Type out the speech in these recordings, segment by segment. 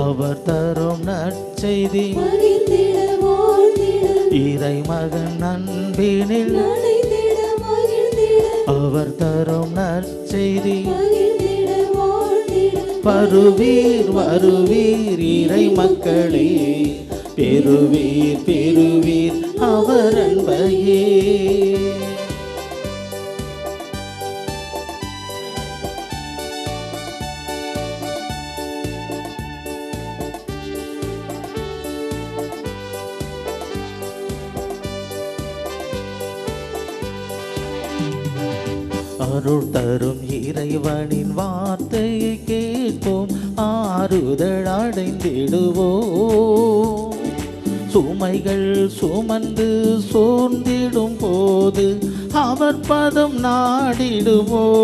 அவர் தரும் நற்செய்தி இறை மகன் அன்பினில் அவர் தரும் நற்செய்தி வருவீர் வருவீர் இறை மக்களே, பெறுவீர் பெறுவீர் அவர் அன்பையே. அருள் தரும் இறைவனின் வார்த்தையை கேட்போம், ஆறுதல் அடைந்திடுவோம். சுமைகள் சுமந்து சோர்ந்திடும் போது அவர் பதம் நாடிடுவோம்.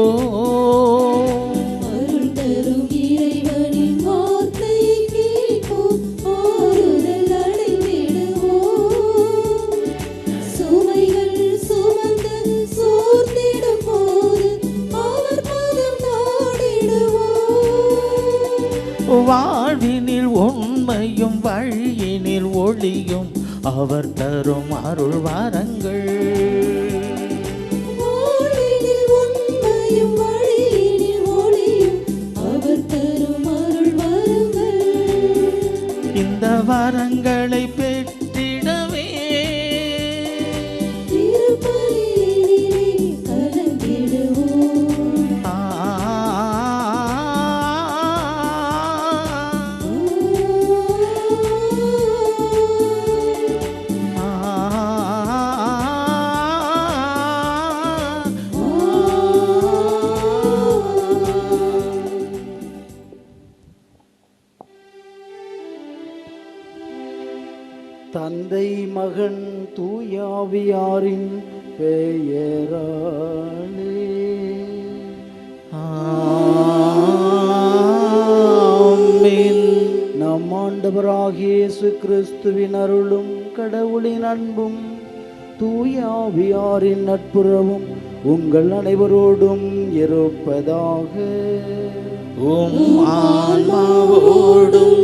வாழ்வினில் உண்மையும் வழியினில் ஒளியும் அவர் தரும் அருள் வாரங்கள். இந்த வரங்களை பெற்றிடவே தந்தை மகன் தூயாவியாரின் பெயராலே ஆமென். நம் ஆண்டவராகிய இயேசு கிறிஸ்துவின் அருளும் கடவுளின் அன்பும் தூயாவியாரின் நட்புறவும் உங்கள் அனைவரோடும் இருப்பதாக. உம் ஆன்மாவோடும்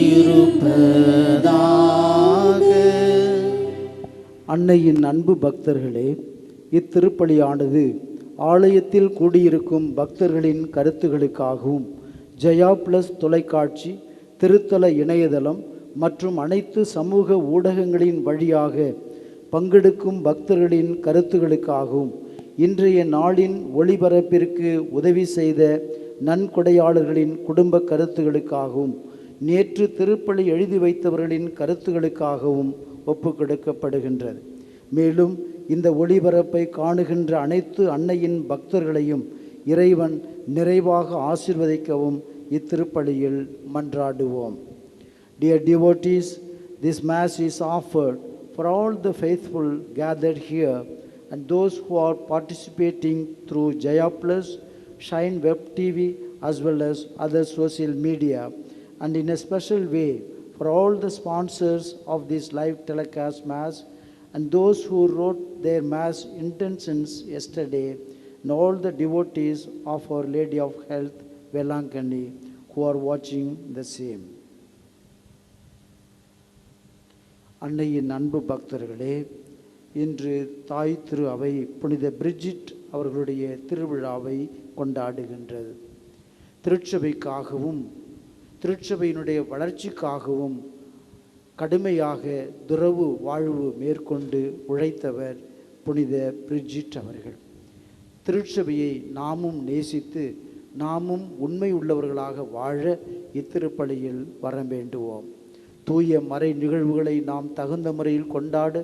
இருப்பதாக. அன்னையின் அன்பு பக்தர்களே, இத்திருப்பலியானது ஆலயத்தில் கூடியிருக்கும் பக்தர்களின் கருத்துகளுக்காகவும் ஜெயா பிளஸ் தொலைக்காட்சி, திருத்தல இணையதளம் மற்றும் அனைத்து சமூக ஊடகங்களின் வழியாக பங்கெடுக்கும் பக்தர்களின் கருத்துகளுக்காகவும் இன்றைய நாளின் ஒளிபரப்பிற்கு உதவி செய்த நன்கொடையாளர்களின் குடும்ப கருத்துகளுக்காகவும் நேற்று திருப்பலி எழுதி வைத்தவர்களின் கருத்துகளுக்காகவும் ஒப்புக்கொடுக்கப்படுகின்றது. மேலும் இந்த ஒளிபரப்பை காணுகின்ற அனைத்து அன்னையின் பக்தர்களையும் இறைவன் நிறைவாக ஆசீர்வதிக்கவும் இத்திருப்பலியில் மன்றாடுவோம். Dear devotees, this Mass is offered for all the faithful gathered here and those who are participating through Jaya Plus, Shine Web TV as well as other social media, and in a special way for all the sponsors of this live telecast Mass and those who wrote their Mass intentions yesterday, and all the devotees of Our Lady of Health, Velankani, who are watching the same. அன்னையின் அன்பு பக்தர்களே, இன்று தாய் திரு அவை புனித Brigitte அவர்களுடைய திருவிழாவை கொண்டாடுகின்றது. திருச்சபைக்காகவும் திருச்சபையினுடைய வளர்ச்சிக்காகவும் கடுமையாக துறவு வாழ்வு மேற்கொண்டு உழைத்தவர் புனித பிரிஜிட் அவர்கள். திருச்சபையை நாமும் நேசித்து நாமும் உண்மை உள்ளவர்களாக வாழ இத்திருப்பலியில் வர வேண்டுவோம். தூய மறை நிகழ்வுகளை நாம் தகுந்த முறையில் கொண்டாட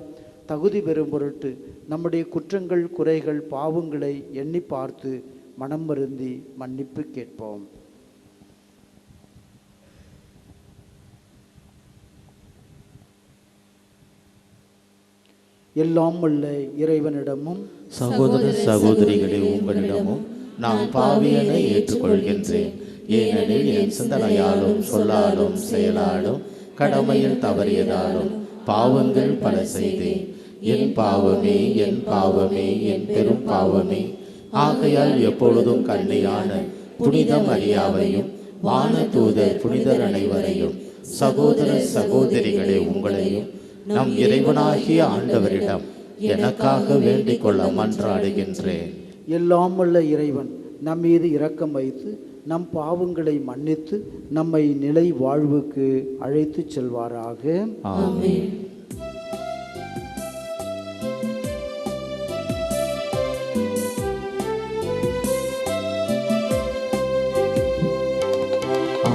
தகுதி பெறும் பொருட்டு நம்முடைய குற்றங்கள் குறைகள் பாவங்களை எண்ணி பார்த்து மனம் வருந்தி மன்னிப்பு கேட்போம். எல்லாம் உள்ள இறைவனிடமும் சகோதர சகோதரிகளே, உங்களிடமும் நான் பாவியனை ஏற்றுக்கொள்கின்றேன். ஏனெனில் என் சிந்தனையாலும் சொல்லாலும் செயலாலும் கடமையில் தவறியதாலும் பாவங்கள் பல செய்தேன். என் பாவமே, என் பாவமே, என் பெரும் பாவமே. ஆகையால் எப்பொழுதும் கன்னியான புனித மரியாவையும் வானதூதர் புனிதர் அனைவரையும் சகோதர சகோதரிகளே உங்களையும் நம் இறைவனாகிய ஆண்டவரிடம் எனக்காக வேண்டிக் கொள்ள மன்றாடுகின்றேன். எல்லாம் வல்ல இறைவன் நம் மீது இரக்கம் வைத்து நம் பாவங்களை மன்னித்து நம்மை நிலை வாழ்வுக்கு அழைத்துச் செல்வாராக. ஆமென்.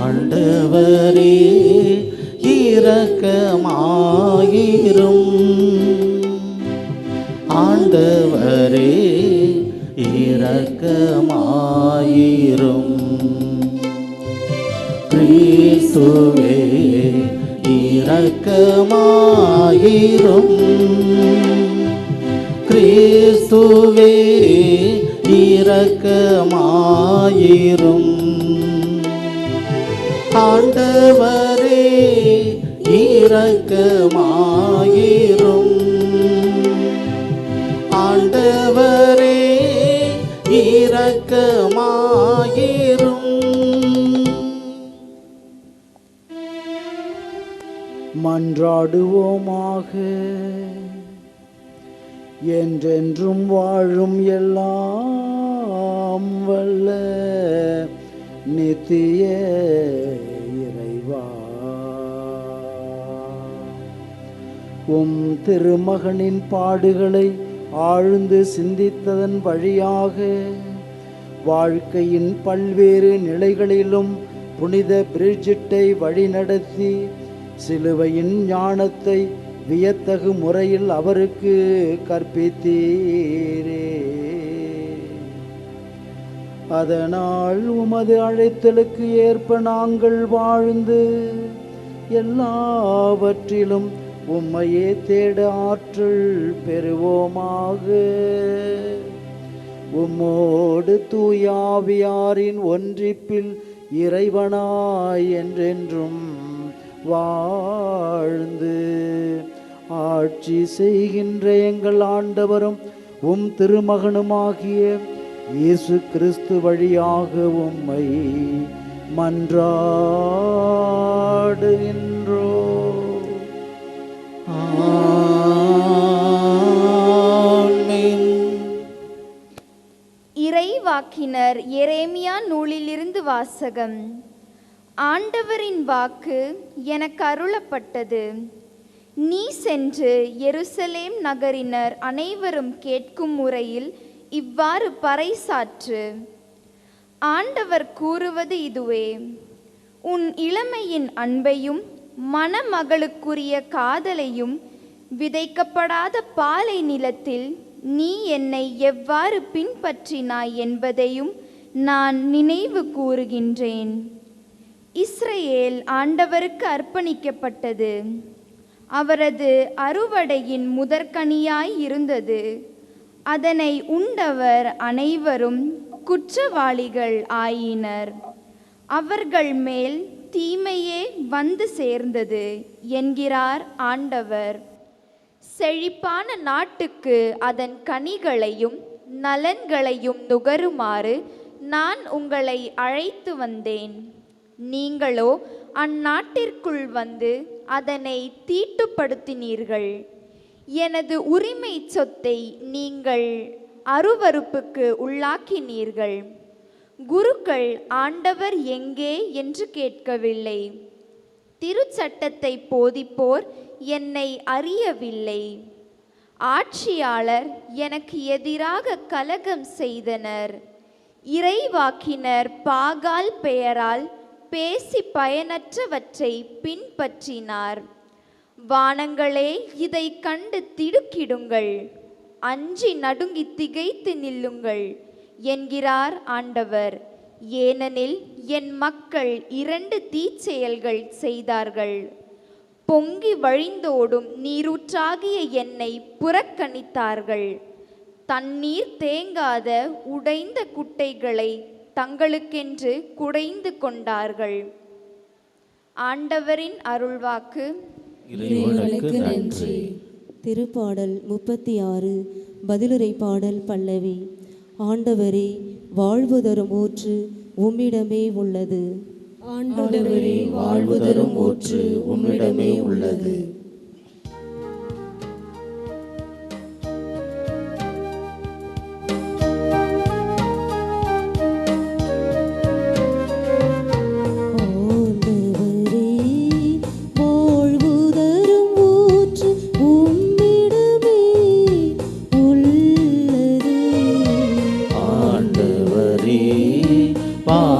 ஆண்டவரே இரக்கமாயிரும். ஆண்டவரே இரக்கமாயிரும். கிறிஸ்துவே இரக்கமாயிரும். கிறிஸ்துவே இரக்கமாயிரும். ஆண்டவரே இரக்கமாயிரும். ஆண்டவரே இரக்கமாயிரும். மன்றாடுவோமாக. என்றென்றும் வாழும் எல்லாம் வல்ல நித்திய இறைவா, உம் திருமகனின் பாடுகளை ஆழ்ந்து சிந்தித்ததன் வழியாக வாழ்க்கையின் பல்வேறு நிலைகளிலும் புனித பிரிஜிட்டை வழிநடத்தி சிலுவையின் ஞானத்தை வியத்தகு முறையில் அவருக்கு கற்பித்தீரே. அதனால் உமது அழைத்தலுக்கு ஏற்ப நாங்கள் வாழ்ந்து எல்லாவற்றிலும் உம்மையே தேட ஆற்றல் பெறுவோமாக. உம்மோடு தூயாவியாரின் ஒன்றிப்பில் இறைவனாய் என்றென்றும் வாழ்ந்து ஆட்சி செய்கின்ற எங்கள் ஆண்டவரும் உம் திருமகனுமாகிய இயேசு கிறிஸ்து வழியாக உம்மை மன்றாடுகின்றோ. ஆமென். இறைவாக்கினர் எரேமியா நூலிலிருந்து வாசகம். ஆண்டவரின் வாக்கு எனக்கு அருளப்பட்டது. நீ சென்று எருசலேம் நகரினர் அனைவரும் கேட்கும் முறையில் இவ்வாறு பறைசாற்று. ஆண்டவர் கூறுவது இதுவே: உன் இளமையின் அன்பையும் மணமகளுக்குரிய காதலையும் விதைக்கப்படாத பாலை நிலத்தில் நீ என்னை எவ்வாறு பின்பற்றினாய் என்பதையும் நான் நினைவு கூறுகின்றேன். இஸ்ரவேல் ஆண்டவருக்கு அர்ப்பணிக்கப்பட்டது. அவரது அறுவடையின் முதற்கனியாய் இருந்தது. அதனை உண்டவர் அனைவரும் குற்றவாளிகள் ஆயினர். அவர்கள் மேல் தீமையே வந்து சேர்ந்தது என்கிறார் ஆண்டவர். செழிப்பான நாட்டுக்கு அதன் கனிகளையும் நலன்களையும் நுகருமாறு நான் உங்களை அழைத்து வந்தேன். நீங்களோ அந்நாட்டிற்குள் வந்து அதனை தீட்டுப்படுத்தினீர்கள். எனது உரிமை சொத்தை நீங்கள் அருவருப்புக்கு உள்ளாக்கினீர்கள். குருக்கள் ஆண்டவர் எங்கே என்று கேட்கவில்லை. திருச்சட்டத்தை போதிப்போர் என்னை அறியவில்லை. ஆட்சியாளர் எனக்கு எதிராக கலகம் செய்தனர். இறைவாக்கினர் பாகால் பெயரால் பேசி பயனற்றவற்றை பின்பற்றினார். வானங்களே, இதை கண்டு திடுக்கிடுங்கள், அஞ்சி நடுங்கி திகைத்து நில்லுங்கள் என்கிறார் ஆண்டவர். ஏனெனில் என் மக்கள் 2 தீச்செயல்கள் செய்தார்கள். பொங்கி வழிந்தோடும் நீரூற்றாகிய என்னை புறக்கணித்தார்கள். தண்ணீர் தேங்காத உடைந்த குட்டைகளை தங்களுக்கென்று குடைந்து கொண்டார்கள். ஆண்டவரின் அருள்வாக்கு. இறைவனுக்கு நன்றி. திருப்பாடல் 36 பதிலுரை பாடல் பல்லவி. ஆண்டவரே, வாழ்வு தரும் ஊற்று உம்மிடமே உள்ளது. ஆண்டவரே, வாழ்வு தரும் ஊற்று உம்மிடமே உள்ளது.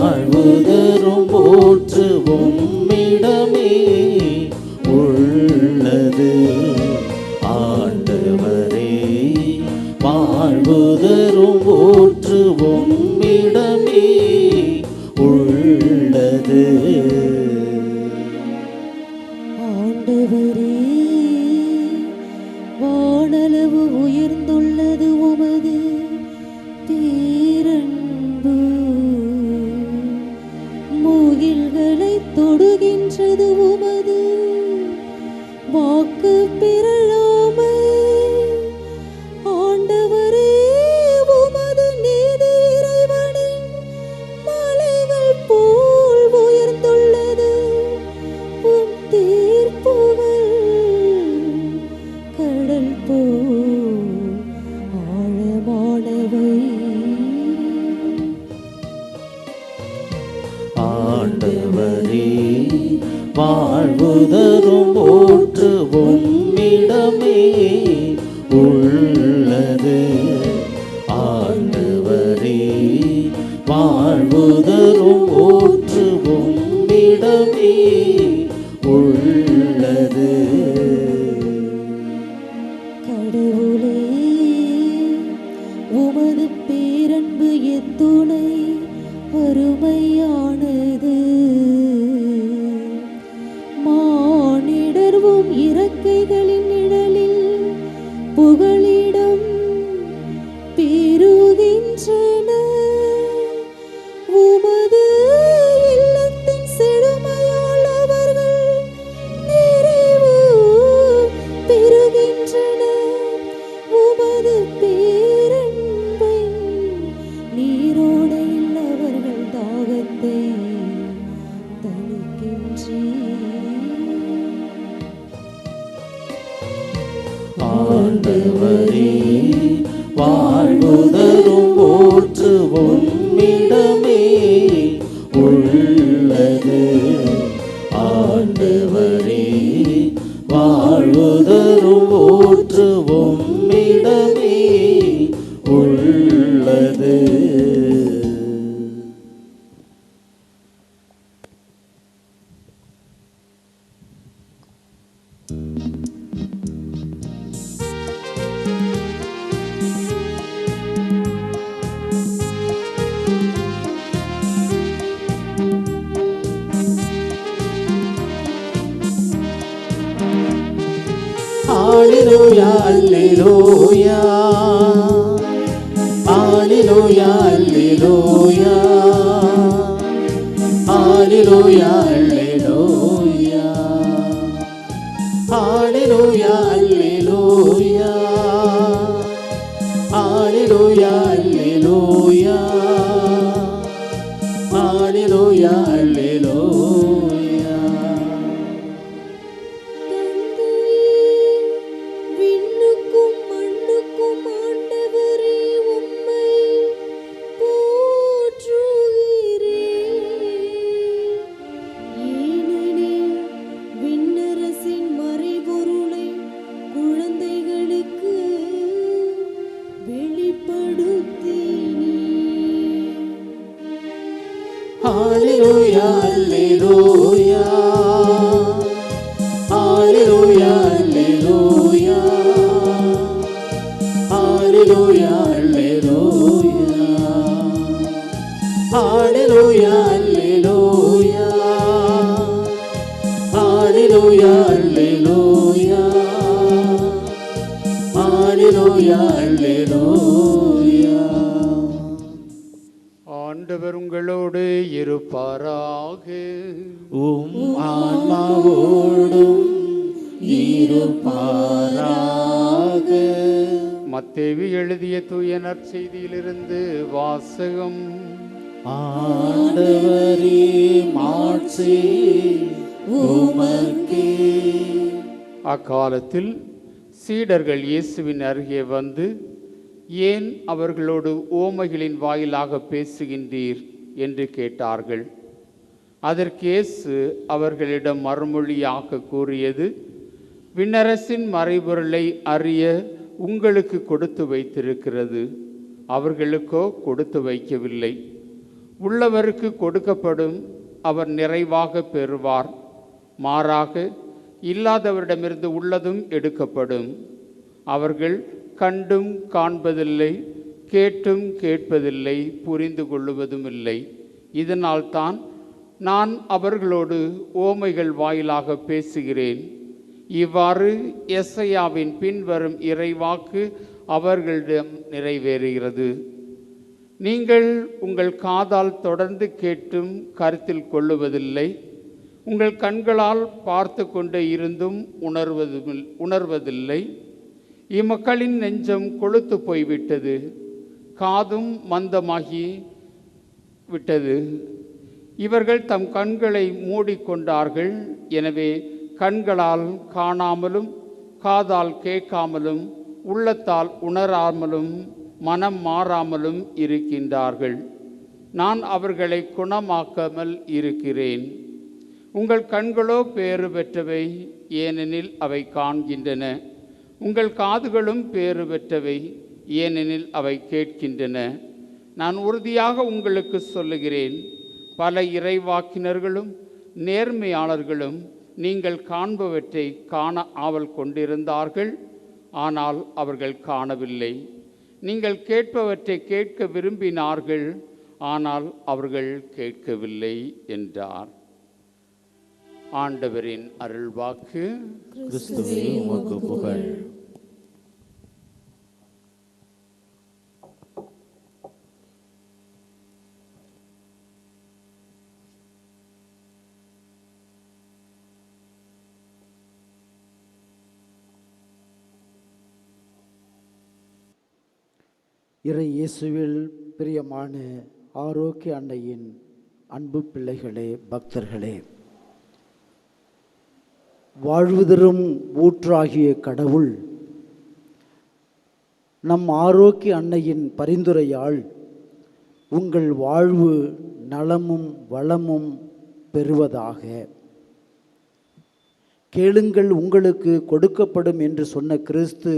வாழ்வுதரும் ஊற்று உம்மிடமே உள்ளது. ஆண்டவரே, வாழ்வுதரும் ஊற்று உம்மிடமே உள்ளது. ஆண்டவரே, வானளவு உயர்ந்துள்ளது உமது பேரன்பு, மூகில்களை தொடுகின்றது உமது வாக்கு பிறழாமை. ஆண்டவரே, உமது நீதி இறைவனின் மலைகள் போல் உயர்ந்துள்ளது. உம் தீர்ப்புகள் கடல் போல் ஆழமானவை. ஆண்டவரே, வாழ்வுதரும் ஊற்று உம்மிடமே உள்ளது. ஆண்டவரே, வாழ்வுதரும் ஊற்று உம்மிடமே உள்ளது. கடவுளே, உமது பேரன்பு எத்துணை அருமையானது. மானிடர்வும் இறக்கைகளின் நிழலில் புகலிடம் பெறுகின்றன. உமது இல்லத்தின் செழுமையால் அவர்கள் நிறைவு பெறுகின்றன. உமது பேரன்பை நீரோடையில் அவர்கள் தாகத்தை தணிக்கின்றீர். ஆண்டவரே, வாழ்வுதரும் ஊற்று உம்மிடமே உள்ளது. ஆண்டவரே, வாழ்வுதரும் ஊற்று உம்மிடமே உள்ளது. Alleluia, alleluia, alleluia, alleluia, alleluia, alleluia, alleluia, alleluia, alleluia, alleluia, alleluia, alleluia. விண்ணுக்கும் மண்ணுக்கும் ஆண்டவரே, உம்மை போற்றுகிறேன். ஏனெனில் விண்ணரசின் மறைபொருளை குழந்தைகளுக்கு வெளிப்படுத்தினீர். Alleluia, alleluia, alleluia, alleluia, alleluia, alleluia, alleluia, alleluia, alleluia, alleluia, alleluia, alleluia. ஆண்டவர் உங்களோடு இருப்பாராக. உம் ஆன்மாவோடும் இருப்பாராக. மத்தேயு எழுதிய தூய நற்செய்தியிலிருந்து வாசகம். ஆண்டவரே மாட்சி உமக்கே. அக்காலத்தில் சீடர்கள் இயேசுவின் அருகே வந்து, ஏன் அவர்களோடு ஓமைகளின் வாயிலாக பேசுகின்றீர் என்று கேட்டார்கள். அதற்கு இயேசு அவர்களிடம் மறுமொழியாக கூறியது, விண்ணரசின் மறைபொருளை அறிய உங்களுக்கு கொடுத்து வைத்திருக்கிறது, அவர்களுக்கோ கொடுத்து வைக்கவில்லை. உள்ளவருக்கு கொடுக்கப்படும், அவர் நிறைவாக பெறுவார். மாறாக இல்லாதவரிடமிருந்து உள்ளதும் எடுக்கப்படும். அவர்கள் கண்டும் காண்பதில்லை, கேட்டும் கேட்பதில்லை, புரிந்து கொள்ளுவதும் இல்லை. இதனால்தான் நான் அவர்களோடு ஓமைகள் வாயிலாக பேசுகிறேன். இவ்வாறு எசையாவின் பின்வரும் இறைவாக்கு அவர்களிடம் நிறைவேறுகிறது. நீங்கள் உங்கள் காதால் தொடர்ந்து கேட்டும் கருத்தில் கொள்ளுவதில்லை, உங்கள் கண்களால் பார்த்து கொண்டே இருந்தும் உணர்வதில்லை. இம்மக்களின் நெஞ்சம் கொழுத்து போய்விட்டது, காதும் மந்தமாகி விட்டது. இவர்கள் தம் கண்களை மூடிக்கொண்டார்கள். எனவே கண்களால் காணாமலும், காதால் கேட்காமலும், உள்ளத்தால் உணராமலும், மனம் மாறாமலும் இருக்கின்றார்கள். நான் அவர்களை குணமாக்காமல் இருக்கிறேன். உங்கள் கண்களோ பேறு பெற்றவை, ஏனெனில் அவை காண்கின்றன. உங்கள் காதுகளும் பேறு பெற்றவை, ஏனெனில் அவை கேட்கின்றன. நான் உறுதியாக உங்களுக்கு சொல்லுகிறேன், பல இறைவாக்கினர்களும் நேர்மையாளர்களும் நீங்கள் காண்பவற்றை காண ஆவல் கொண்டிருந்தார்கள், ஆனால் அவர்கள் காணவில்லை. நீங்கள் கேட்பவற்றை கேட்க விரும்பினார்கள், ஆனால் அவர்கள் கேட்கவில்லை என்றார். ஆண்டவரின் அருள்வாக்கு. கிறிஸ்துவே உமக்கு புகழ். இறை இயேசுவில் பிரியமான ஆரோக்கிய அன்னையின் அன்பு பிள்ளைகளே, பக்தர்களே, வாழ்வுதரும் ஊற்றாகிய கடவுள் நம் ஆரோக்கிய அன்னையின் பரிந்துரையால் உங்கள் வாழ்வு நலமும் வளமும் பெறுவதாக. கேளுங்கள் உங்களுக்கு கொடுக்கப்படும் என்று சொன்ன கிறிஸ்து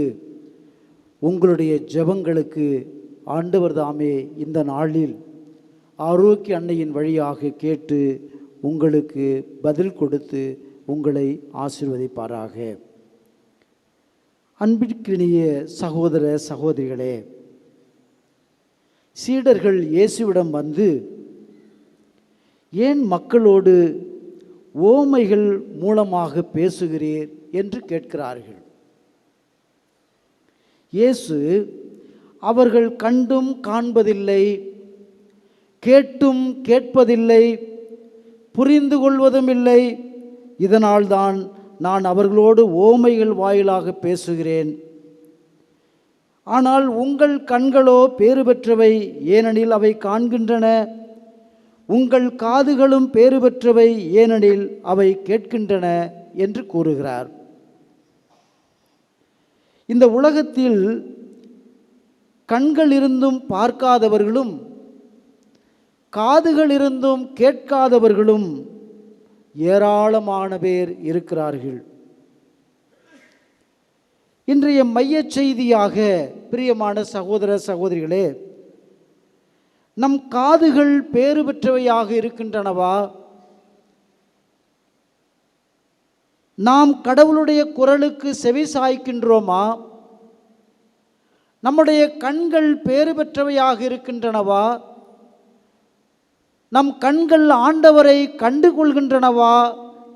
உங்களுடைய ஜெபங்களுக்கு ஆண்டவர் தாமே இந்த நாளில் ஆரோக்கிய அன்னையின் வழியாக கேட்டு உங்களுக்கு பதில் கொடுத்து உங்களை ஆசீர்வதிப்பாராக. அன்பிற்கினிய சகோதர சகோதரிகளே, சீடர்கள் இயேசுவிடம் வந்து, ஏன் மக்களோடு ஓமைகள் மூலமாக பேசுகிறீர் என்று கேட்கிறார்கள். இயேசு அவர்கள் கண்டும் காண்பதில்லை, கேட்டும் கேட்பதில்லை, புரிந்து கொள்வதும் இல்லை, இதனால்தான் நான் அவர்களோடு ஓமைகள் வாயிலாக பேசுகிறேன். ஆனால் உங்கள் கண்களோ பேறு பெற்றவை, ஏனெனில் அவை காண்கின்றன. உங்கள் காதுகளும் பேறு பெற்றவை, ஏனெனில் அவை கேட்கின்றன என்று கூறுகிறார். இந்த உலகத்தில் கண்கள் இருந்தும் பார்க்காதவர்களும், காதுகள் இருந்தும் கேட்காதவர்களும் ஏராளமான பேர் இருக்கிறார்கள். இன்றைய மையச் செய்தியாக பிரியமான சகோதர சகோதரிகளே, நம் காதுகள் பேறு பெற்றவையாக இருக்கின்றனவா? நாம் கடவுளுடைய குரலுக்கு செவி சாய்க்கின்றோமா? நம்முடைய கண்கள் பேறு பெற்றவையாக இருக்கின்றனவா? நம் கண்கள் ஆண்டவரை கண்டு கொள்கின்றனவா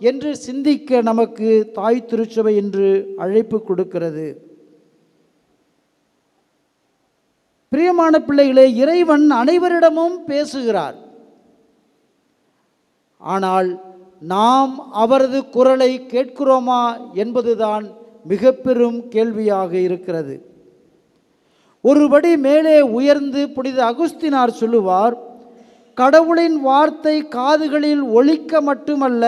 என்று சிந்திக்க நமக்கு தாய் திருச்சபை என்று அழைப்பு கொடுக்கிறது. பிரியமான பிள்ளைகளே, இறைவன் அனைவரிடமும் பேசுகிறார். ஆனால் நாம் அவரது குரலை கேட்கிறோமா என்பதுதான் மிக பெரும் கேள்வியாக இருக்கிறது. ஒருபடி மேலே உயர்ந்து புனித அகுஸ்தினார் சொல்லுவார், கடவுளின் வார்த்தை காதுகளில் ஒலிக்க மட்டுமல்ல,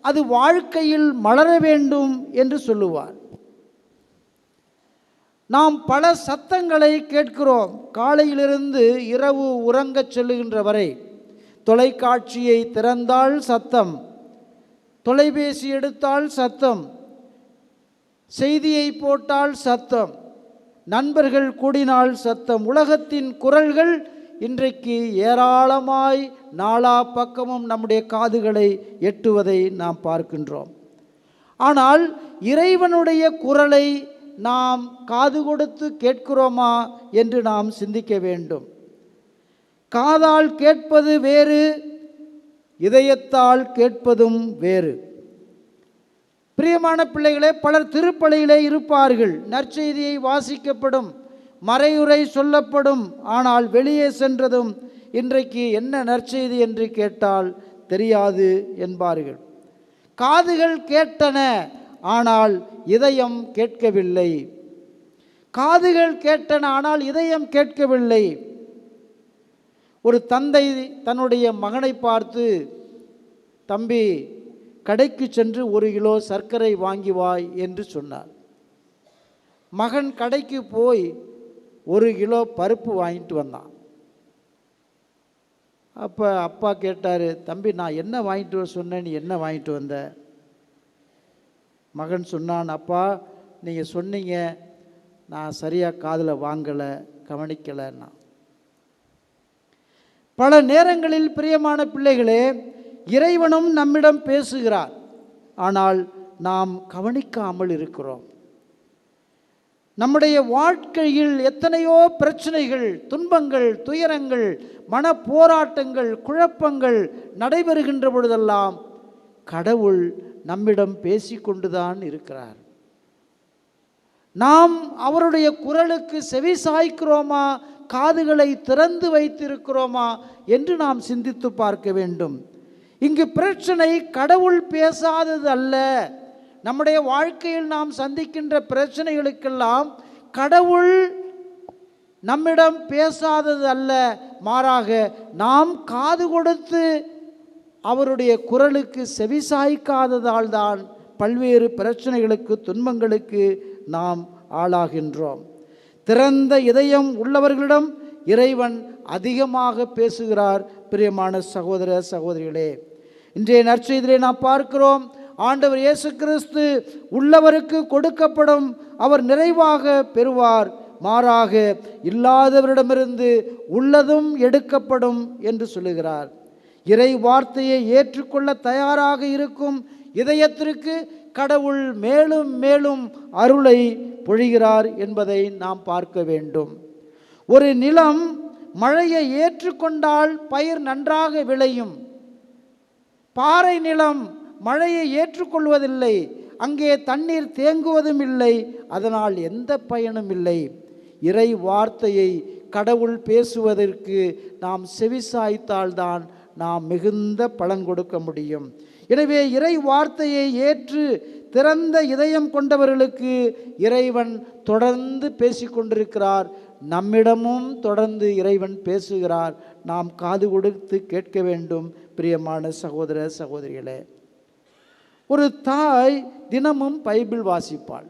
அது வாழ்க்கையில் மலர வேண்டும் என்று சொல்லுவார். நாம் பல சத்தங்களை கேட்கிறோம். காலையிலிருந்து இரவு உறங்கச் செல்லுகின்ற வரை தொலைக்காட்சியை திறந்தால் சத்தம், தொலைபேசி எடுத்தால் சத்தம், செய்தியை போட்டால் சத்தம், நண்பர்கள் கூடினால் சத்தம். உலகத்தின் குரல்கள் இன்றைக்கு ஏராளமாய் நாலா பக்கமும் நம்முடைய காதுகளை எட்டுவதை நாம் பார்க்கின்றோம். ஆனால் இறைவனுடைய குரலை நாம் காது கொடுத்து கேட்கிறோமா என்று நாம் சிந்திக்க வேண்டும். காதால் கேட்பது வேறு, இதயத்தால் கேட்பதும் வேறு. பிரியமான பிள்ளைகளே, பலர் திருப்பலியிலே இருப்பார்கள், நற்செய்தியை வாசிக்கப்படும், மறையுரை சொல்லப்படும். ஆனால் வெளியே சென்றதும் இன்றைக்கு என்ன நற்செய்தி என்று கேட்டால் தெரியாது என்பார்கள். காதுகள் கேட்டன, ஆனால் இதயம் கேட்கவில்லை. காதுகள் கேட்டன, ஆனால் இதயம் கேட்கவில்லை. ஒரு தந்தை தன்னுடைய மகனை பார்த்து, தம்பி, கடைக்கு சென்று 1 கிலோ சர்க்கரை வாங்கி வாய் என்று சொன்னார். மகன் கடைக்கு போய் 1 கிலோ பருப்பு வாங்கிட்டு வந்தான். அப்போ அப்பா கேட்டார், தம்பி, நான் என்ன வாங்கிட்டு வர சொன்னேன், நீ என்ன வாங்கிட்டு வந்த? மகன் சொன்னான், அப்பா, நீங்கள் சொன்னீங்க, நான் சரியாக காதில் வாங்கலை, கவனிக்கலைன்னா. பல நேரங்களில் பிரியமான பிள்ளைகளே, இறைவனும் நம்மிடம் பேசுகிறார், ஆனால் நாம் கவனிக்காமல் இருக்கிறோம். நம்முடைய வாழ்க்கையில் எத்தனையோ பிரச்சனைகள், துன்பங்கள், துயரங்கள், மன போராட்டங்கள், குழப்பங்கள் நடைபெறுகின்ற பொழுதெல்லாம் கடவுள் நம்மிடம் பேசிக்கொண்டுதான் இருக்கிறார். நாம் அவருடைய குரலுக்கு செவி சாய்க்கிறோமா, காதுகளை திறந்து வைத்திருக்கிறோமா என்று நாம் சிந்தித்து பார்க்க வேண்டும். இங்கு பிரச்சனை கடவுள் பேசாதது அல்ல. நம்முடைய வாழ்க்கையில் நாம் சந்திக்கின்ற பிரச்சனைகளுக்கெல்லாம் கடவுள் நம்மிடம் பேசாதது அல்ல, மாறாக நாம் காது கொடுத்து அவருடைய குரலுக்கு செவிசாய்க்காததால் தான் பல்வேறு பிரச்சனைகளுக்கு, துன்பங்களுக்கு நாம் ஆளாகின்றோம். திறந்த இதயம் உள்ளவர்களிடம் இறைவன் அதிகமாக பேசுகிறார். பிரியமான சகோதர சகோதரிகளே, இன்றைய நற்செய்தியிலே நாம் பார்க்கிறோம், ஆண்டவர் இயேசு கிறிஸ்து உள்ளவருக்கு கொடுக்கப்படும், அவர் நிறைவாக பெறுவார், மாறாக இல்லாதவரிடமிருந்து உள்ளதும் எடுக்கப்படும் என்று சொல்லுகிறார். இறை வார்த்தையை ஏற்றுக்கொள்ள தயாராக இருக்கும் இதயத்திற்கு கடவுள் மேலும் மேலும் அருளை பொழிகிறார் என்பதை நாம் பார்க்க வேண்டும். ஒரு நிலம் மழையை ஏற்றுக்கொண்டால் பயிர் நன்றாக விளையும். பாறை நிலம் மழையை ஏற்றுக்கொள்வதில்லை, அங்கே தண்ணீர் தேங்குவதும் இல்லை, அதனால் எந்த பயனும் இல்லை. இறை வார்த்தையை கடவுள் பேசுவதற்கு நாம் செவிசாய்த்தால்தான் நாம் மிகுந்த பலன் கொடுக்க முடியும். எனவே இறை வார்த்தையை ஏற்று திறந்த இதயம் கொண்டவர்களுக்கு இறைவன் தொடர்ந்து பேசிக்கொண்டிருக்கிறார். நம்மிடமும் தொடர்ந்து இறைவன் பேசுகிறார். நாம் காது கொடுத்து கேட்க வேண்டும். பிரியமான சகோதர சகோதரிகளே, ஒரு தாய் தினமும் பைபிள் வாசிப்பாள்,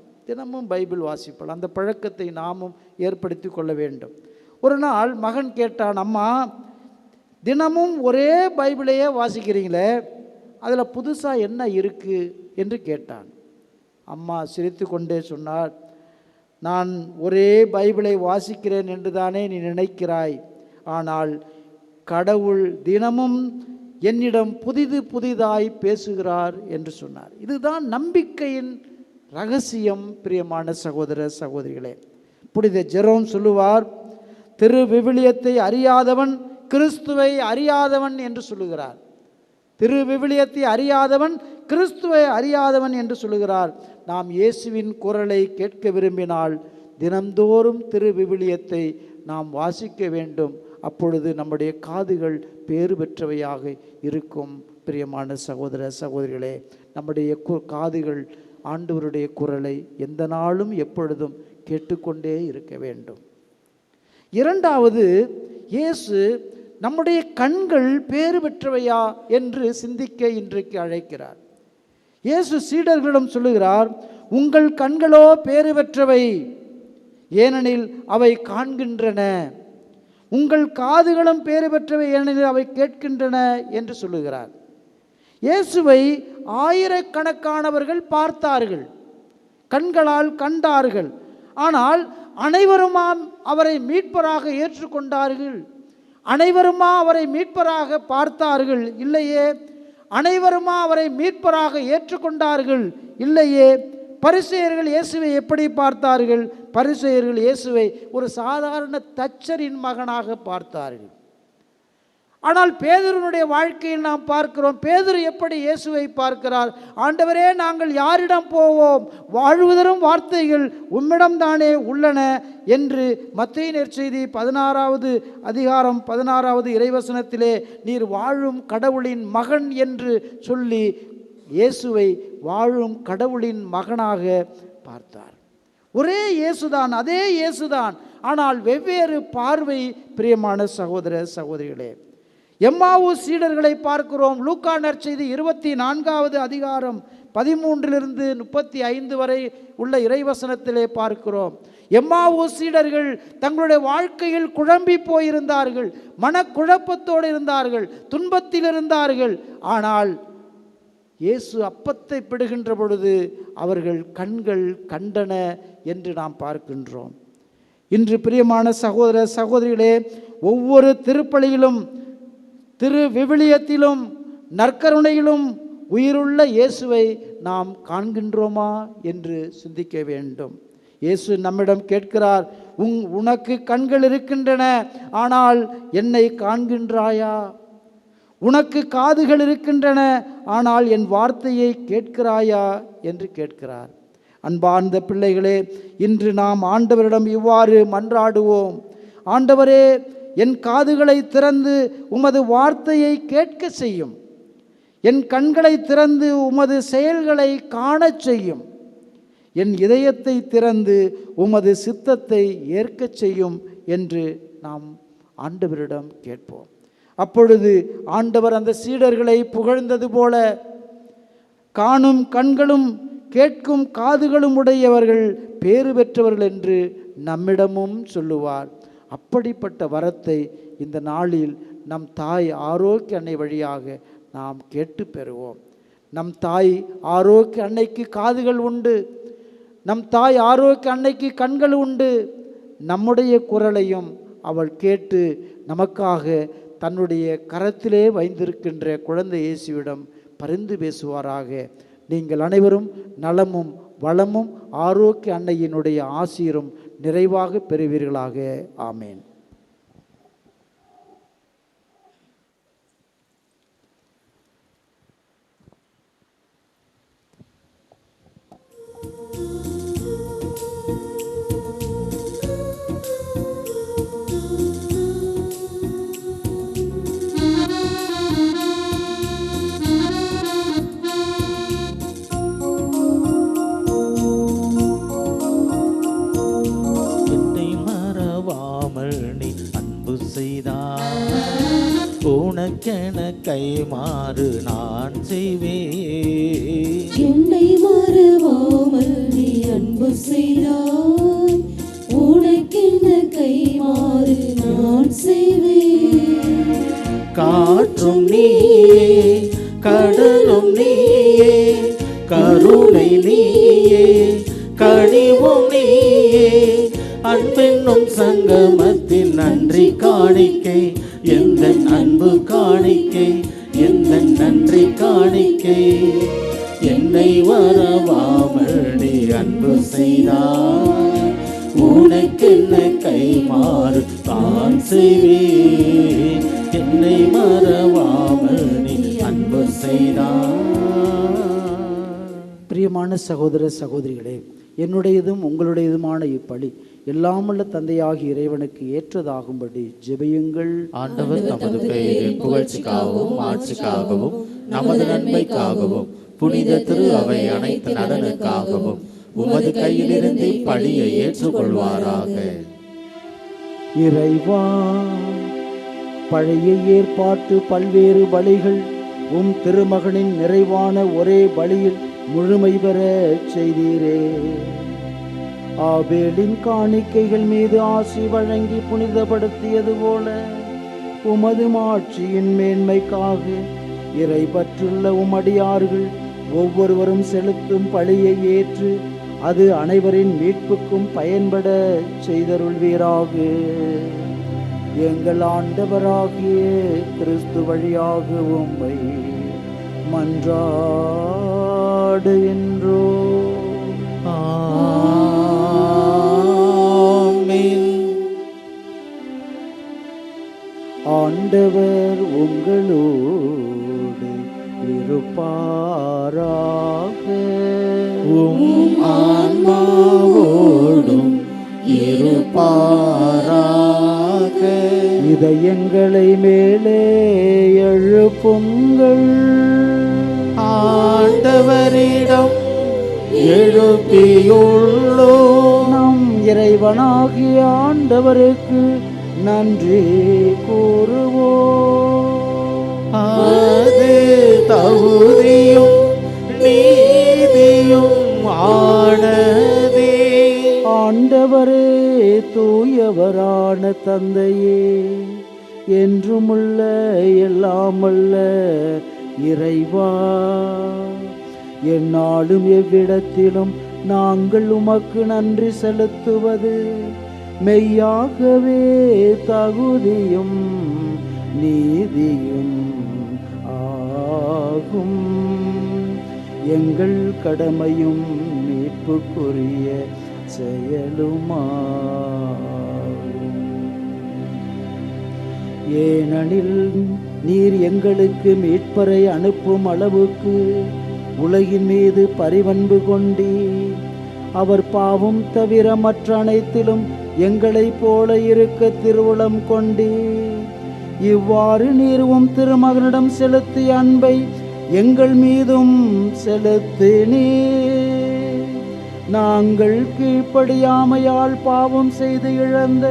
அந்த பழக்கத்தை நாமும் ஏற்படுத்தி கொள்ள வேண்டும். ஒரு நாள் மகன் கேட்டான், அம்மா, தினமும் ஒரே பைபிளையே வாசிக்கிறீங்களே, அதில் புதுசாக என்ன இருக்குது என்று கேட்டான். அம்மா சிரித்து கொண்டே சொன்னார், நான் ஒரே பைபிளை வாசிக்கிறேன் என்று தானே நீ நினைக்கிறாய், ஆனால் கடவுள் தினமும் என்னிடம் புதிதாய் பேசுகிறார் என்று சொன்னார். இதுதான் நம்பிக்கையின் ரகசியம். பிரியமான சகோதர சகோதரிகளே, புனித ஜெரோம் சொல்லுவார், திரு விவிலியத்தை அறியாதவன் கிறிஸ்துவை அறியாதவன் என்று சொல்லுகிறார். திரு விவிலியத்தை அறியாதவன் கிறிஸ்துவை அறியாதவன் என்று சொல்லுகிறார். நாம் இயேசுவின் குரலை கேட்க விரும்பினால் தினந்தோறும் திரு விவிலியத்தை நாம் வாசிக்க வேண்டும். அப்பொழுது நம்முடைய காதுகள் பேறு பெற்றவையாக இருக்கும். பிரியமான சகோதர சகோதரிகளே, நம்முடைய காதுகள் ஆண்டவருடைய குரலை எந்த நாளும் எப்பொழுதும் கேட்டுக்கொண்டே இருக்க வேண்டும். இரண்டாவது, இயேசு நம்முடைய கண்கள் பேறு பெற்றவையா என்று சிந்திக்க இன்றைக்கு அழைக்கிறார். இயேசு சீடர்களிடம் சொல்லுகிறார், உங்கள் கண்களோ பேறு பெற்றவை, ஏனெனில் அவை காண்கின்றன. உங்கள் காதுகளும் பேறு பெற்றவை, ஏனெனில் அவை கேட்கின்றன என்று சொல்லுகிறார். இயேசுவை ஆயிரக்கணக்கானவர்கள் பார்த்தார்கள், கண்களால் கண்டார்கள். ஆனால் அனைவருமாம் அவரை மீட்பராக ஏற்றுக்கொண்டார்கள்? அனைவருமா அவரை மீட்பராக பார்த்தார்கள்? இல்லையே. அனைவருமா அவரை மீட்பராக ஏற்றுக்கொண்டார்கள்? இல்லையே. பரிசேயர்கள் இயேசுவை எப்படி பார்த்தார்கள்? பரிசேயர்கள் இயேசுவை ஒரு சாதாரண தச்சரின் மகனாக பார்த்தார்கள். ஆனால் பேதுருனுடைய வாழ்க்கையில் நாம் பார்க்கிறோம், பேதுரு எப்படி இயேசுவை பார்க்கிறார்? ஆண்டவரே, நாங்கள் யாரிடம் போவோம்? வாழ்வுதரும் வார்த்தைகள் உம்மிடம்தானே உள்ளன என்று மத்தேயு நற்செய்தி 16வது அதிகாரம் 16வது இறைவசனத்திலே நீர் வாழும் கடவுளின் மகன் என்று சொல்லி இயேசுவை வாழும் கடவுளின் மகனாக பார்த்தார். ஒரே இயேசுதான், அதே இயேசுதான், ஆனால் வெவ்வேறு பார்வை. பிரியமான சகோதர சகோதரிகளே, எம்மாவு சீடர்களை பார்க்கிறோம். லூக்கா நற்செய்தி 24வது அதிகாரம் 13லிருந்து 35 வரை உள்ள இறைவசனத்திலே பார்க்கிறோம். எம்மாவு சீடர்கள் தங்களுடைய வாழ்க்கையில் குழம்பி போயிருந்தார்கள், மனக்குழப்பத்தோடு இருந்தார்கள், துன்பத்தில் இருந்தார்கள். ஆனால் இயேசு அப்பத்தை பிடுகின்ற பொழுது அவர்கள் கண்கள் கண்டன என்று நாம் பார்க்கின்றோம். இன்று பிரியமான சகோதர சகோதரிகளே, ஒவ்வொரு திருப்பலியிலும், திரு விவிலியத்திலும், நற்கருணையிலும் உயிருள்ள இயேசுவை நாம் காண்கின்றோமா என்று சிந்திக்க வேண்டும். இயேசு நம்மிடம் கேட்கிறார், உனக்கு கண்கள் இருக்கின்றன, ஆனால் என்னை காண்கின்றாயா? உனக்கு காதுகள் இருக்கின்றன, ஆனால் என் வார்த்தையை கேட்கிறாயா என்று கேட்கிறார். அன்பார்ந்த பிள்ளைகளே, இன்று நாம் ஆண்டவரிடம் இவ்வாறு மன்றாடுவோம். ஆண்டவரே, என் காதுகளை திறந்து உமது வார்த்தையை கேட்க செய்யும், என் கண்களை திறந்து உமது செயல்களை காணச் செய்யும், என் இதயத்தை திறந்து உமது சித்தத்தை ஏற்கச் செய்யும் என்று நாம் ஆண்டவரிடம் கேட்போம். அப்பொழுது ஆண்டவர் அந்த சீடர்களை புகழ்ந்தது போல, காணும் கண்களும் கேட்கும் காதுகளும் உடையவர்கள் பேறு பெற்றவர்கள் என்று நம்மிடமும் சொல்லுவார். அப்படிப்பட்ட வரத்தை இந்த நாளில் நம் தாய் ஆரோக்கிய அன்னை வழியாக நாம் கேட்டு பெறுவோம். நம் தாய் ஆரோக்கிய அன்னைக்கு காதுகள் உண்டு, நம் தாய் ஆரோக்கிய அன்னைக்கு கண்கள் உண்டு. நம்முடைய குரலையும் அவள் கேட்டு நமக்காக தன்னுடைய கரத்திலே வைத்திருக்கின்ற குழந்தை இயேசுவிடம் பரிந்து பேசுவாராக. நீங்கள் அனைவரும் நலமும் வளமும் ஆரோக்கிய அன்னையினுடைய ஆசீரும் நிறைவாக பெறுவீர்களாக. ஆமேன். உனக்கென கைமாறு நான் செய்வேன். என்னை மறவாமல் நீ அன்பு செய்தாய், உனக்கென கைமாறு நான் செய்வேன். காற்றும் நீயே, கடலும் நீயே, கருணை நீயே, கனிவும் நீயே, அன்பென்னும் சங்கமத்தில் நன்றி காணிக்கை, எந்த அன்பு காணிக்கை, எந்த நன்றி காணிக்கை. என்னை வரவாமல் நீ அன்பு செய்தாய், உனக்கென்ன கைமாறு தான் செய்வேன். என்னை மறவாமல் நீ அன்பு செய்தாய். பிரியமான சகோதர சகோதரிகளே, என்னுடையதும் உங்களுடையதுமான இப்பலி எல்லாமுள்ள தந்தையாகிய இறைவனுக்கு ஏற்றதாகும்படி ஜெபியுங்கள். ஆண்டவர் தமது பெயரில் புகழ்ச்சிக்காகவும் ஆட்சிக்காகவும் நமது நன்மைக்காகவும் புனித திரு அவை அனைத்து நலனுக்காகவும் உமது கையிலிருந்து பழியை ஏற்றுக்கொள்வாராக. இறைவா, பழைய ஏற்பாட்டு பல்வேறு பலிகள் உம் திருமகனின் நிறைவான ஒரே பலியில் முழுமை பெற செய்தீரே. ஆபேலின் காணிக்கைகள் மீது ஆசி வழங்கி புனிதப்படுத்தியது போல உமது மாட்சியின் மேன்மைக்காக இறை பற்றுள்ள உமடியார்கள் ஒவ்வொருவரும் செலுத்தும் பலியை ஏற்று அது அனைவரின் மீட்புக்கும் பயன்பட செய்தருள்வீராக. எங்கள் ஆண்டவராகிய கிறிஸ்து வழியாக உம்மை மன்றாடுகின்றோ. ஆண்டவர் உங்களோடு இருப்பாராக. உம் ஆன்மாவோடும் இருப்பாராக. இதயங்களை மேலே எழுப்புங்கள். ஆண்டவரிடம் எழுப்பியுள்ளோம். நம் இறைவனாகிய ஆண்டவருக்கு நன்றி கூறுவோம். அது தகுதியும் நீதியும் ஆனதே. ஆண்டவரே தூயவரான தந்தையே, என்றுமுள்ள எல்லாமல்ல இறைவா, எந்நாளும் எவ்விடத்திலும் நாங்கள் உமக்கு நன்றி செலுத்துவது மெய்யாகவே தகுதியும் நீதியும் ஆகும். எங்கள் கடமையும் மீட்புக்குரிய செயலுமாகும். ஏனெனில் நீர் எங்களுக்கு மீட்பரை அனுப்பும் அளவுக்கு உலகின் மீது பரிவன்பு கொண்டீர். அவர் பாவம் தவிர மற்ற அனைத்திலும் எங்களைப் போல இருக்க திருவுளம் கொண்டீர். இவ்வாறு நீரும் திருமகனிடம் செலுத்திய அன்பை எங்கள் மீதும் செலுத்தினீர். நாங்கள் கீழ்ப்படியாமையால் பாவம் செய்து இழந்த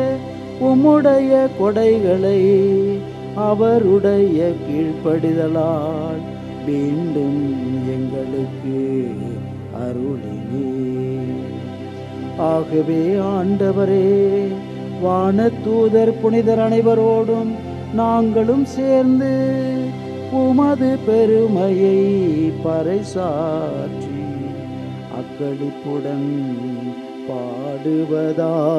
உம்முடைய கொடைகளை அவருடைய கீழ்ப்படிதலால் மீண்டும் எங்களுக்கு அருளினீர். ஆகவே ஆண்டவரே, வானதூதர் புனிதர் அனைவரோடும் நாங்களும் சேர்ந்து உமது பெருமையை பறைசாற்றி அக்களிப்புடன் பாடுவதாவது: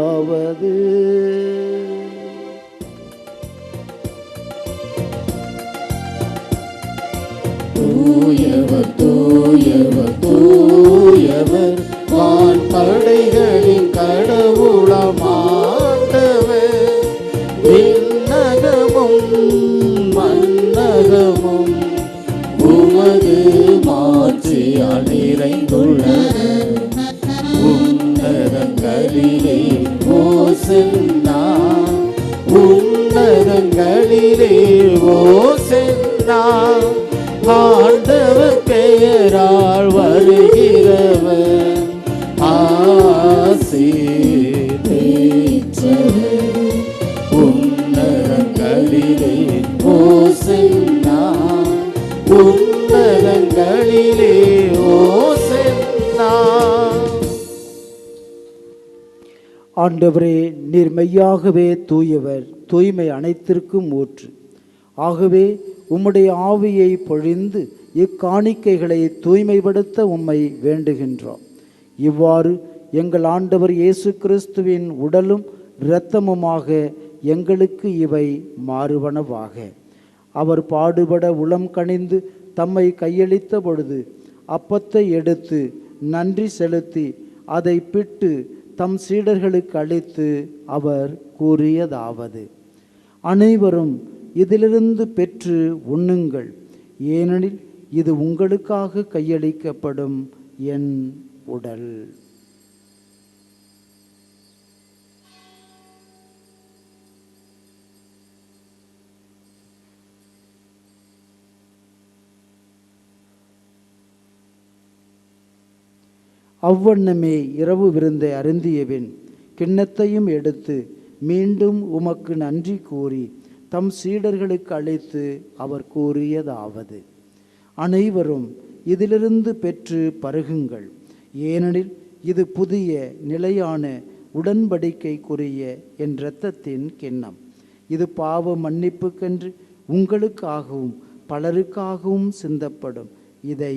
தூயவர் தூயவர் தூயவர், வான் படைகளின் கடவுளாம் ஆண்டவர். விண்ணகமும் மண்ணகமும் உமது மாட்சியால் நிறைந்துள்ளன. உன்னதங்களிலே ஓசன்னா, உன்னதங்களிலே ஓசன்னா. ஆண்டவர் பெயரால் வருகிறவர் ஆசி பெற்றவர். உன்னதங்களிலே ஓசன்னா, உன்னதங்களிலே ஓசன்னா. ஆண்டவரே, நீர் மெய்யாகவே தூயவர், தூய்மை அனைத்திற்கும் ஊற்று. ஆகவே உம்முடைய ஆவியை பொழிந்து இக்காணிக்கைகளை தூய்மைப்படுத்த உம்மை வேண்டுகின்றோம். இவ்வாறு எங்கள் ஆண்டவர் இயேசு கிறிஸ்துவின் உடலும் இரத்தமுமாக எங்களுக்கு இவை மாறுவனவாக. அவர் பாடுபட உளம் கனிந்து தம்மை கையளித்த பொழுது அப்பத்தை எடுத்து நன்றி செலுத்தி அதை பிட்டு தம் சீடர்களுக்கு அளித்து அவர் கூறியதாவது: அனைவரும் இதிலிருந்து பெற்று உண்ணுங்கள், ஏனெனில் இது உங்களுக்காக கையளிக்கப்படும் என் உடல். அவ்வண்ணமே இரவு விருந்தை அருந்தியபின் கிண்ணத்தையும் எடுத்து மீண்டும் உமக்கு நன்றி கூறி தம் சீடர்களுக்கு அளித்து அவர் கூறியதாவது: அனைவரும் இதிலிருந்து பெற்று பருகுங்கள், ஏனெனில் இது புதிய நிலையான உடன்படிக்கைக்குரிய என் இரத்தத்தின் கிண்ணம். இது பாவ மன்னிப்புக்கென்று உங்களுக்காகவும் பலருக்காகவும் சிந்தப்படும். இதை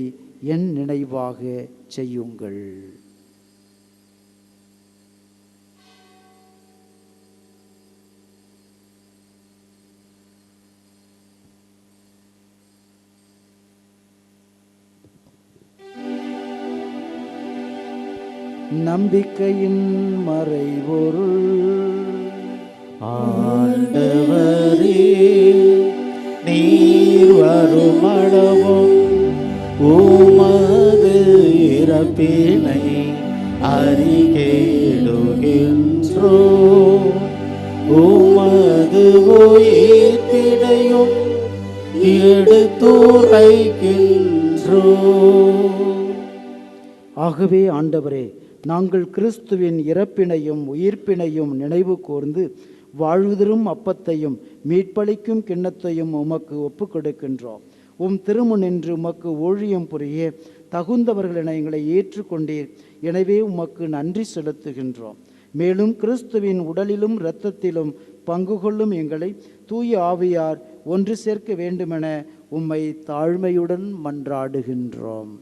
என் நினைவாக செய்யுங்கள். நம்பிக்கையின் மறைபொருள். ஆண்டவரே, நீர் வருமளவும் உமது இறப்பினை அறிக்கையிடுகின்றோ, உமது உயிர்ப்பினையும் எடுத்துரைக்கின்றோ. ஆகவே ஆண்டவரே, நாங்கள் கிறிஸ்துவின் இறப்பினையும் உயிர்ப்பினையும் நினைவு கூர்ந்து வாழ்வுதரும் அப்பத்தையும் மீட்பளிக்கும் கிண்ணத்தையும் உமக்கு ஒப்புக் கொடுக்கின்றோம். உம் திருமுனின்று உமக்கு ஊழியம் புரிய தகுந்தவர்கள் என எங்களை ஏற்றுக்கொண்டீர். எனவே உமக்கு நன்றி செலுத்துகின்றோம். மேலும் கிறிஸ்துவின் உடலிலும் இரத்தத்திலும் பங்கு கொள்ளும் எங்களை தூய ஆவியார் ஒன்று சேர்க்க வேண்டுமென உம்மை தாழ்மையுடன் மன்றாடுகின்றோம்.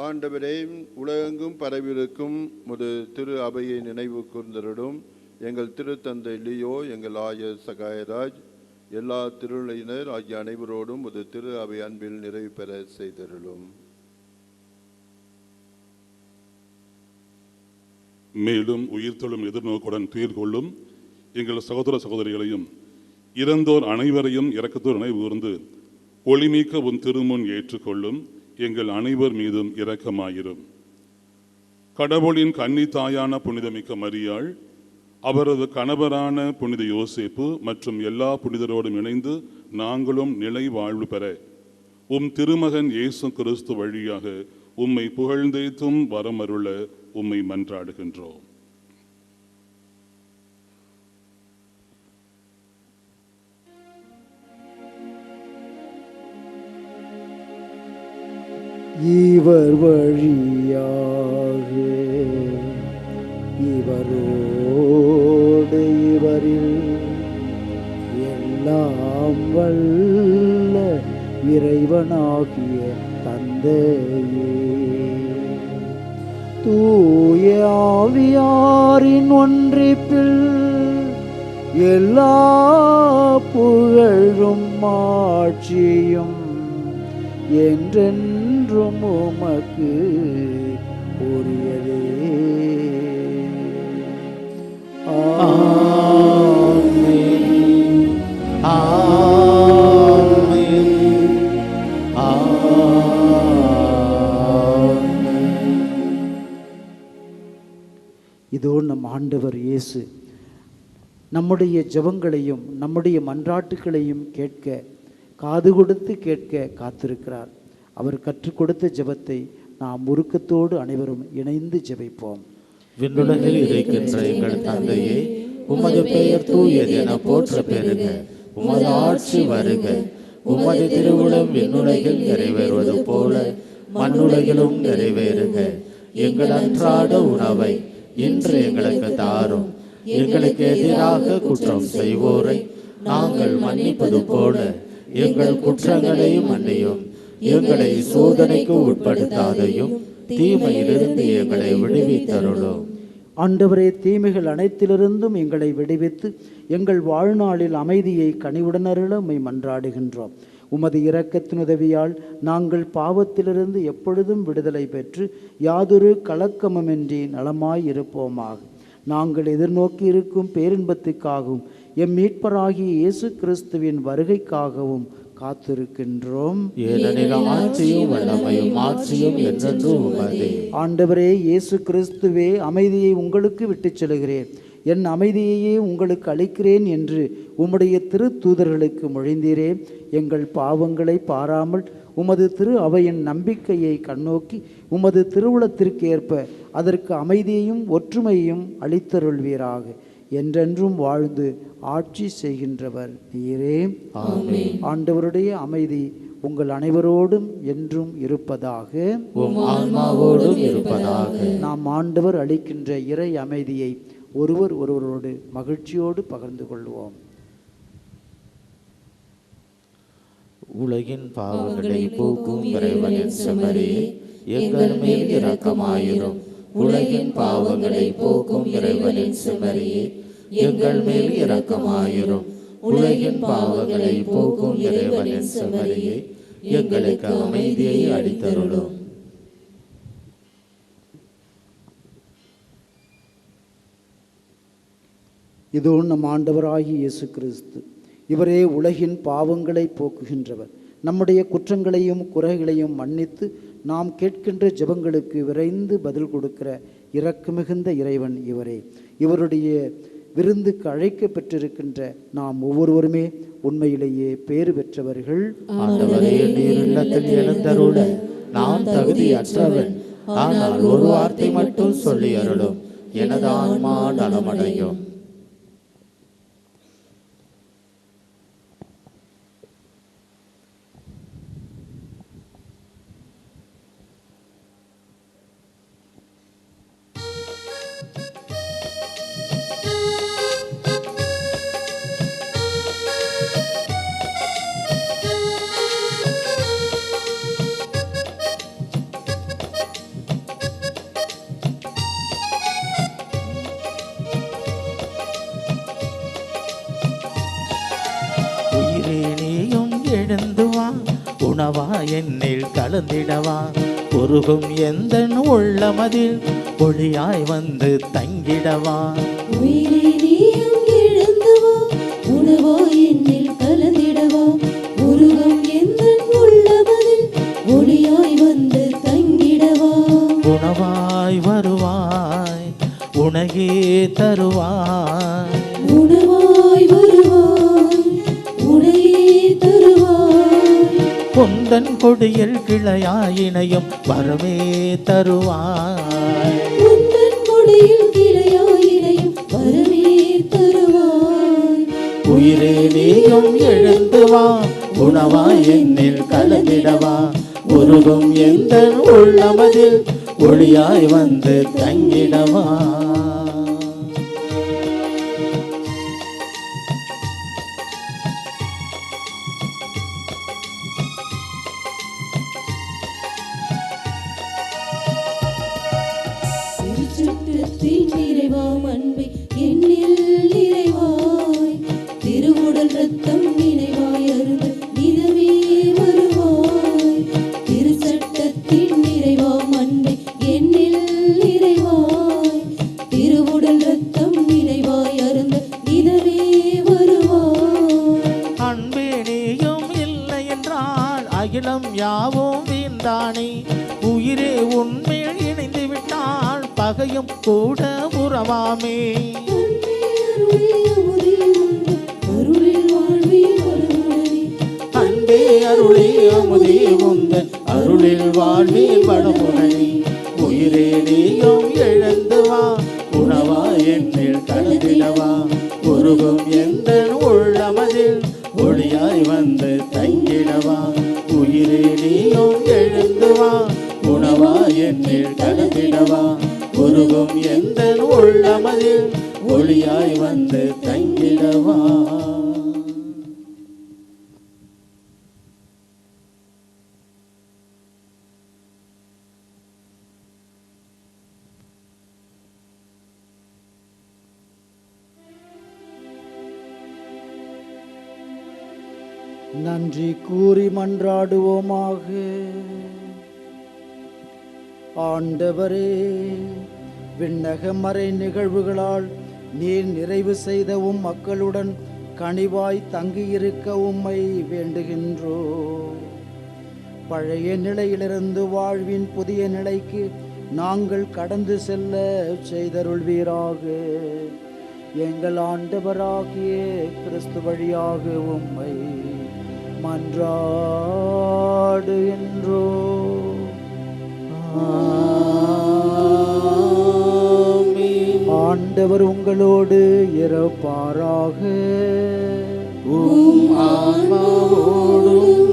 ஆண்டவரே, உலகெங்கும் பரவியிருக்கும் முது திரு அவையை நினைவு கூர்ந்தருடும். எங்கள் திருத்தந்தை லியோ, எங்கள் ஆயர் சகாயராஜ், எல்லா திருநிலையினர் ஆகிய அனைவரோடும் முது திரு அவை அன்பில் நிறைவு பெற செய்தருளும். மேலும் உயிர்த்தெழும் எதிர்நோக்குடன் துயிர் கொள்ளும் எங்கள் சகோதர சகோதரிகளையும் இறந்தோர் அனைவரையும் இரக்கத்தோர் நினைவு கூர்ந்து ஒளிமிக்க உன் திருமுன் ஏற்றுக்கொள்ளும் எங்கள் அனைவர் மீதும் இரக்கமாயிரும். கடவுளின் கன்னி தாயான புனிதமிக்க மரியாள், அவரது கணவரான புனித யோசேப்பு மற்றும் எல்லா புனிதரோடும் இணைந்து நாங்களும் நிலை வாழ்வு பெற உம் திருமகன் இயேசு கிறிஸ்து வழியாக உம்மை புகழ்ந்தேத்தும் வரமருள உம்மை மன்றாடுகின்றோம். இவர் வழியாக இவரோடு இவரில் எல்லாம் வல்ல இறைவனாகிய தந்தையே, தூய ஆவியாரின் ஒன்றிப்பில் எல்லா புகழும் மாட்சியும் என்றென்றும் உமக்கு உரியதே. ஆமென். ஆமென். ஆமென். இதோ நம் ஆண்டவர் இயேசு நம்முடைய ஜெபங்களையும் நம்முடைய மன்றாட்டுகளையும் கேட்க, காது கொடுத்து கேட்க காத்திருக்கிறார். அவர் கற்றுக் கொடுத்த ஜெபத்தை நாம் உருக்கத்தோடு அனைவரும் இணைந்து ஜெபிப்போம். விண்ணுலகில் இருக்கின்ற எங்கள் தந்தையே, உமது பெயர் தூயது என போற்ற பெறுக. உமது ஆட்சி வருக. உமது திருவுளம் விண்ணுலகில் நிறைவேறுவது போல மண்ணுலகிலும் நிறைவேறுக. எங்கள் அன்றாட உணவை இன்று எங்களுக்கு தாரும். எங்களுக்கு எதிராக குற்றம் செய்வோரை நாங்கள் மன்னிப்பது போல எங்கள் குற்றங்களையும் மன்னியும். எங்களை சோதனைக்கு உட்படுத்தாதையும் தீமையிலிருந்து எங்களை விடுவித்தருளும். ஆண்டவரே, தீமைகள் அனைத்திலிருந்தும் எங்களை விடுவித்து எங்கள் வாழ்நாளில் அமைதியை கனிவுடன் அருள உம்மை மன்றாடுகின்றோம். உமது இரக்கத்தின் உதவியால் நாங்கள் பாவத்திலிருந்து எப்பொழுதும் விடுதலை பெற்று யாதொரு கலக்கமுமின்றி நலமாய் இருப்போமாக. நாங்கள் எதிர்நோக்கி இருக்கும் பேரின்பத்துக்காகவும் எம் மீட்பராகிய இயேசு கிறிஸ்துவின் வருகைக்காகவும் காத்திருக்கின்றோம். ஏனெனில் ஆட்சியும் வல்லமையும் ஆட்சியும் என்றென்றும் உமதே. ஆண்டவரே இயேசு கிறிஸ்துவே, அமைதியை உங்களுக்கு விட்டுச் செல்கிறேன், என் அமைதியையே உங்களுக்கு அளிக்கிறேன் என்று உம்முடைய திரு தூதர்களுக்கு மொழிந்தீரே. எங்கள் பாவங்களை பாராமல் உமது திரு அவையின் நம்பிக்கையை கண்ணோக்கி உமது திருவுளத்திற்கு ஏற்ப அதற்கு அமைதியையும் ஒற்றுமையையும் அளித்தருள்வீராக. என்றென்றும் வாழ்ந்து ஆட்சி செய்கின்றவர் நீரே. ஆண்டவருடைய அமைதி உங்கள் அனைவரோடும் என்றும் இருப்பதாக. உம் ஆன்மாவோடும் இருப்பதாக. நாம் ஆண்டவர் அளிக்கின்ற இறை அமைதியை ஒருவர் ஒருவரோடு மகிழ்ச்சியோடு பகிர்ந்து கொள்வோம். உலகின் பாவங்களை போக்கும் இறைவனின் செம்மறியே, எங்கள் மேல் இரக்கமாயிரும். உலகின் பாவங்களை போக்கும் இறைவனின் செம்மறியே, எங்கள் மேல் இரக்கமாயிரும். உலகின் பாவங்களை போக்கும் இறைவனின் செம்மறியே, எங்களுக்கு அமைதியை அளித்தருளும். இதோ நம் ஆண்டவராகிய இயேசு கிறிஸ்து, இவரே உலகின் பாவங்களை போக்குகின்றவர். நம்முடைய குற்றங்களையும் குறைகளையும் மன்னித்து நாம் கேட்கின்ற ஜெபங்களுக்கு விரைந்து பதில் கொடுக்கிற இரக்கமிகுந்த இறைவன் இவரே. இவருடைய விருந்துக்கு அழைக்க பெற்றிருக்கின்ற நாம் ஒவ்வொருவருமே உண்மையிலேயே பேறு பெற்றவர்கள். ஆண்டவரே, நீர் இல்லத்தில் எழுந்தருள நான் தகுதியற்றவன். ஆனால் ஒரு வார்த்தை மட்டும் சொல்லி அருளும், எனது ஆன்மா நலமடையும். உணவா என்னில் கலந்திடவா, உருகும் எந்த உள்ளமதில் ஒளியாய் வந்து தங்கிடவா. உயிரே நீயும் எழுந்துவா, உணவா என்னில் கலந்திடவா, உருகும் எந்த உள்ளமதில் ஒளியாய் வந்து தங்கிடவா. உணவாய் வருவாய், உணவே தருவாய். உணவாய் வருவாய், உணவே தருவாய். குந்தன் கொடியில் கிளையாயினையும் வரமே தருவாய். குந்தன் கொடியில் கிளையாயினையும் வரமே தருவாய். உயிரே நீயும் எழுந்து வா, உணவாய் என்னில் கலந்திடவா, உருகும் எந்த உள்ளமதில் ஒளியாய் வந்து தங்கிடவா. நிறைவாம் அன்பை என்னில் நிறைவாய், திருவுடல் ரத்தம் நினைவாய் அருந்த நிதவே வருவாய். திருச்சட்டத்தின் நிறைவாம் அன்பை என்னில் நிறைவாய், திருவுடல் ரத்தம் நினைவாய் அருந்த நிதவே வருவாய். அன்பே நீயும் இல்லை என்றால் அகிலம் யாவும் வீண்தானே. உயிரே உன்மேல் இணைந்து விட்டால் பகையும் கூட உறவாமே. அன்பே அருளே அமுதே உந்தன் அருளில் வாழ்வில் வளமுடனே. உயிரே நீயும் எழுந்து வா, உணவா என்னில் கலந்திடவா, உருகும் எந்த உள்ளமதில் ஒளியாய் வந்து தங்கிடவா. உயிரே நீயும் எழுந்து வா, உணவா என்னில் கலந்திடவா, உருகும் எந்த உள்ளமதில் ஒளியாய் வந்து தங்கிடவா. நன்றி கூறி மன்றாடுவோமாக. ஆண்டவரே, விண்ணக மறை நிகழ்வுகளால் நீர் நிறைவு செய்த உம் மக்களுடன் கனிவாய் தங்கியிருக்க உம்மை வேண்டுகின்றோ. பழைய நிலையிலிருந்து வாழ்வின் புதிய நிலைக்கு நாங்கள் கடந்து செல்ல செய்தருள்வீராக. எங்கள் ஆண்டவராகிய கிறிஸ்து வழியாக உம்மை மன்றாடுகின்றோ. ஆண்டவர் ஆண்டவர் உங்களோடு இருப்பாராக. உம் ஆன்மாவோடும்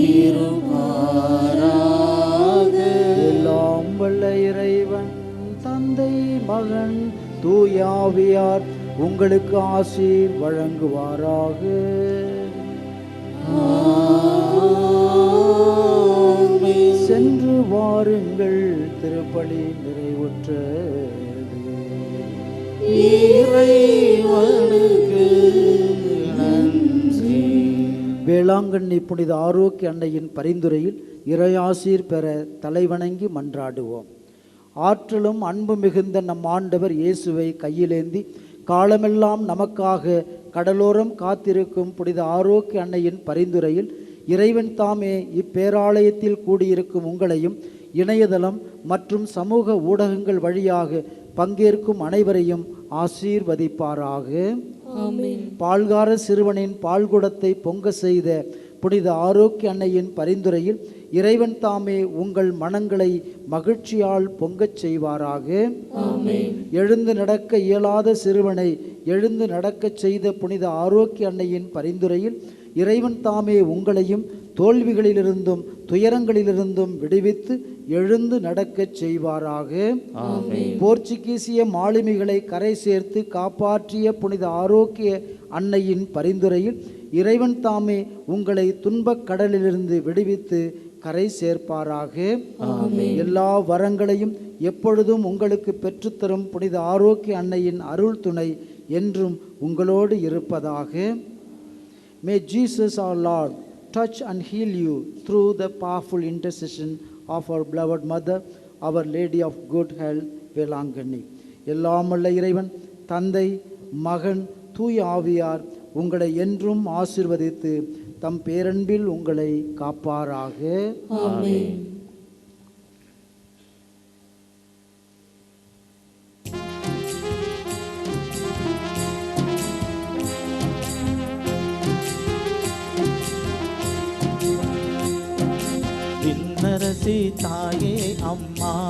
இருப்பாராக. எல்லாம் வல்ல இறைவன் தந்தை மகன் தூயாவியார் உங்களுக்கு ஆசீர் வழங்குவாராக. சென்று வாருங்கள், திருப்பலி நிறைவுற்றது. இறைவனுக்கு நன்றி. வேளாங்கண்ணி புனித ஆரோக்கிய அன்னையின் பரிந்துரையில் இறையாசீர் பெற தலைவணங்கி மன்றாடுவோம். ஆற்றலும் அன்பு மிகுந்த நம் ஆண்டவர் இயேசுவை கையிலேந்தி காலமெல்லாம் நமக்காக கடலோரம் காத்திருக்கும் புனித ஆரோக்கிய அன்னையின் பரிந்துரையில் இறைவன் தாமே இப்பேராலயத்தில் கூடியிருக்கும் உங்களையும் இணையதளம் மற்றும் சமூக ஊடகங்கள் வழியாக பங்கேற்கும் அனைவரையும் ஆசீர்வதிப்பாராக. பால்கார சிறுவனின் பால்குடத்தை பொங்க செய்த புனித ஆரோக்கிய அன்னையின் பரிந்துரையில் இறைவன் தாமே உங்கள் மனங்களை மகிழ்ச்சியால் பொங்கச் செய்வாராக. எழுந்து நடக்க இயலாத சிறுவனை எழுந்து நடக்கச் செய்த புனித ஆரோக்கிய அன்னையின் பரிந்துரையில் இறைவன் தாமே உங்களையும் தோல்விகளிலிருந்தும் துயரங்களிலிருந்தும் விடுவித்து எழுந்து நடக்கச் செய்வாராக. போர்ச்சுகீசிய மாலுமிகளை கரை சேர்த்து காப்பாற்றிய புனித ஆரோக்கிய அன்னையின் பரிந்துரையில் இறைவன் தாமே உங்களை துன்பக் கடலிலிருந்து விடுவித்து கரை சேர்ப்பாராக. எல்லா வரங்களையும் எப்பொழுதும் உங்களுக்கு பெற்றுத்தரும் புனித ஆரோக்கிய அன்னையின் அருள் துணை என்றும் உங்களோடு இருப்பதாக. May Jesus our Lord touch and heal you through the powerful intercession of our beloved Mother, Our Lady of Good Health, Velankanni. எல்லாம் வல்ல இறைவன் தந்தை மகன் தூய ஆவியார் உங்களை என்றும் ஆசீர்வதித்து தம் பேரன்பில் உங்களை காப்பாராக. ஆமென். விண்ணரசி தாயே அம்மா